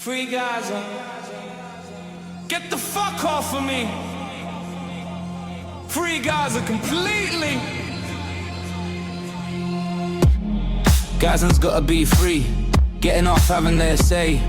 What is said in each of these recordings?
Free Gaza. Get the fuck off of me. Free Gaza completely. Gazans gotta be free. Getting off having their say.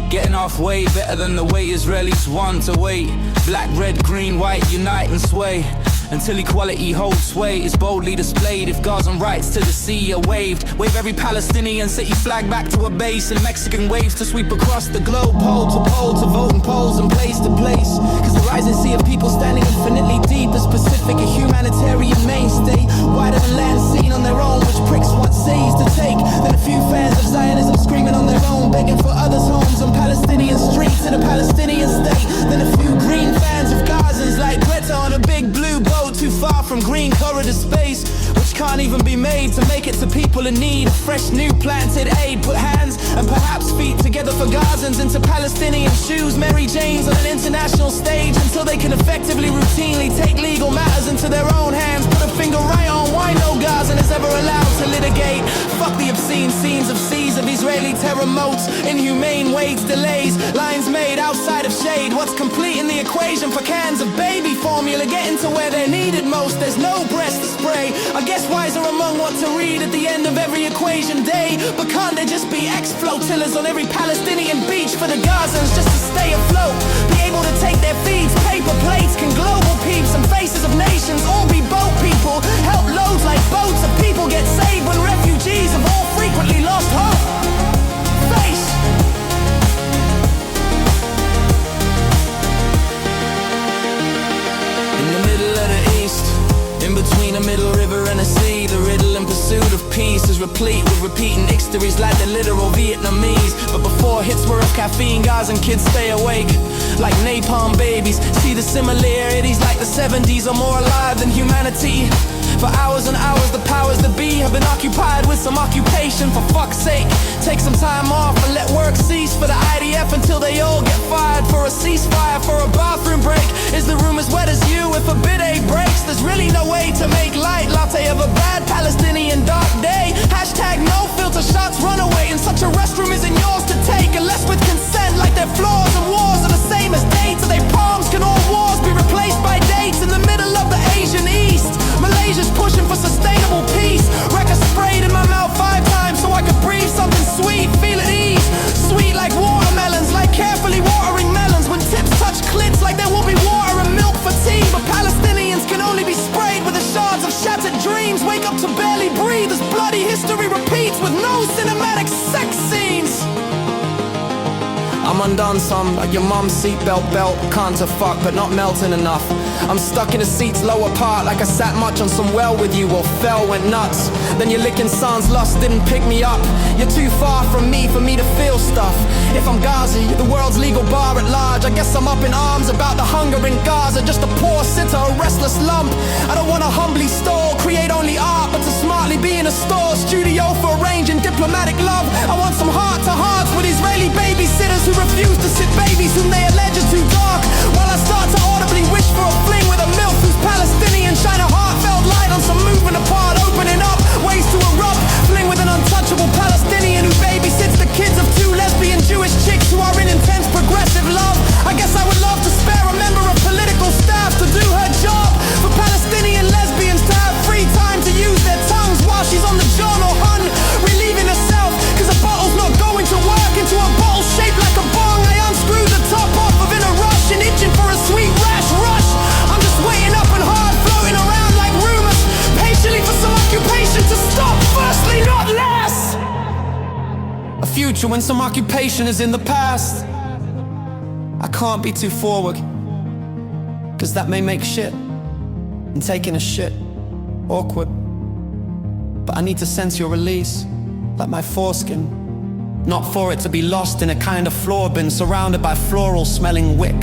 Getting off way better than the way Israelis want to wait. Black, red, green, white, unite and sway. Until equality holds sway, is boldly displayed. If Gazan rights to the sea are waived, wave every Palestinian city flag back to a base, and Mexican waves to sweep across the globe, pole to voting polls and place to place. Cause the rising sea of people standing infinitely deep is Pacific, a humanitarian mainstay, wider than land seen on their own, which pricks want seas to take. Then a few fans of Zionism screaming on their own, begging for others' homes on Palestinian streets in a Palestinian state. Then a few green fans of Gazans like Greta on a big blue boat too far from green corridor space, which can't even be made to make it to people in need. Fresh new planted aid, put hands and perhaps feet together for Gazans into Palestinian shoes, Mary Janes on an international stage, until they can effectively routinely take legal matters into their own hands. Put a finger right on why no Gazan is ever allowed to litigate. Fuck the obscene scenes of seas of Israeli terror moats, inhumane waits, delays, lines made outside of shade. What's complete in the equation for cans of baby formula getting to where they're needed most? There's no breast to spray. I guess wiser among what to read at the end of every equation day. But can't there just be ex-flotillas on every Palestinian beach for the Gazans just to stay afloat? Be able to take their feeds, paper plates. Can global peeps and faces of nations all be boat people? Help loads like boats of people get saved when refugees have all frequently lost hope. Face. In between a middle river and a sea, the riddle in pursuit of peace is replete with repeating histories like the literal Vietnamese. But before hits were of caffeine, Gazan kids stay awake like napalm babies. See the similarities like the 70s are more alive than humanity. For hours and hours the powers that be have been occupied with some occupation. For fuck's sake, take some time off and let work cease for the IDF until they all get fired. For a ceasefire, for a bathroom break. Is the room as wet as you? If a bidet breaks, there's really no way to make light latte of a bad Palestinian dark day. Hashtag no filter shots run away, and such a restroom isn't yours to take unless with consent. Like their floors and wars are the same as dates, and their palms can all wars be replaced by dates. In the middle of the Asian East, Malaysia's pushing for sustainable peace. Wrecker sprayed in my mouth 5 times so I could breathe something sweet, feel at ease. Sweet like watermelons, like carefully watering melons. When tips touch clits like there will be water and milk for tea. But Palestinians can only be sprayed with the shards of shattered dreams. Wake up to barely breathe as bloody history repeats with no cinematic sex scenes. I'm undone some, like your mum's seatbelt belt. Can't to fuck, but not melting enough. I'm stuck in the seats lower part, like I sat much on some well with you or fell, went nuts. Then your licking son's lust didn't pick me up. You're too far from me for me to feel stuff. If I'm Gaza, you're the world's legal bar at large. I guess I'm up in arms about the hunger in Gaza. Just a poor sitter, a restless lump. I don't wanna humbly stall, create only art, but to smartly be in a store studio for arranging diplomatic love. I want some heart-to-hearts with Israeli babysitters who refuse to sit babies whom they allege are too dark. While I start to audibly wish for a fling with a MILF who's Palestinian, shine a heartfelt light on some moving apart, opening up ways to erupt. Fling with an untouchable Palestinian who babysits the kids of 2 lesbian Jewish chicks who are in intense progressive love. I guess I would love to spare a member of political staff to do her job. For Palestinian lesbians to have free time to use their tongues while she's on the John or Hun, relieving herself, cause a bottle's not going to work into a bottle shaped like a bong. I unscrewed the top off of in a rush and itching for a sweet rash rush. I'm just waiting up and hard, floating around like rumors, patiently for some occupation to stop, firstly not last. A future when some occupation is in the past. I can't be too forward, cause that may make shit, and taking a shit, awkward. But I need to sense your release, like my foreskin. Not for it to be lost in a kind of floor bin surrounded by floral smelling wick.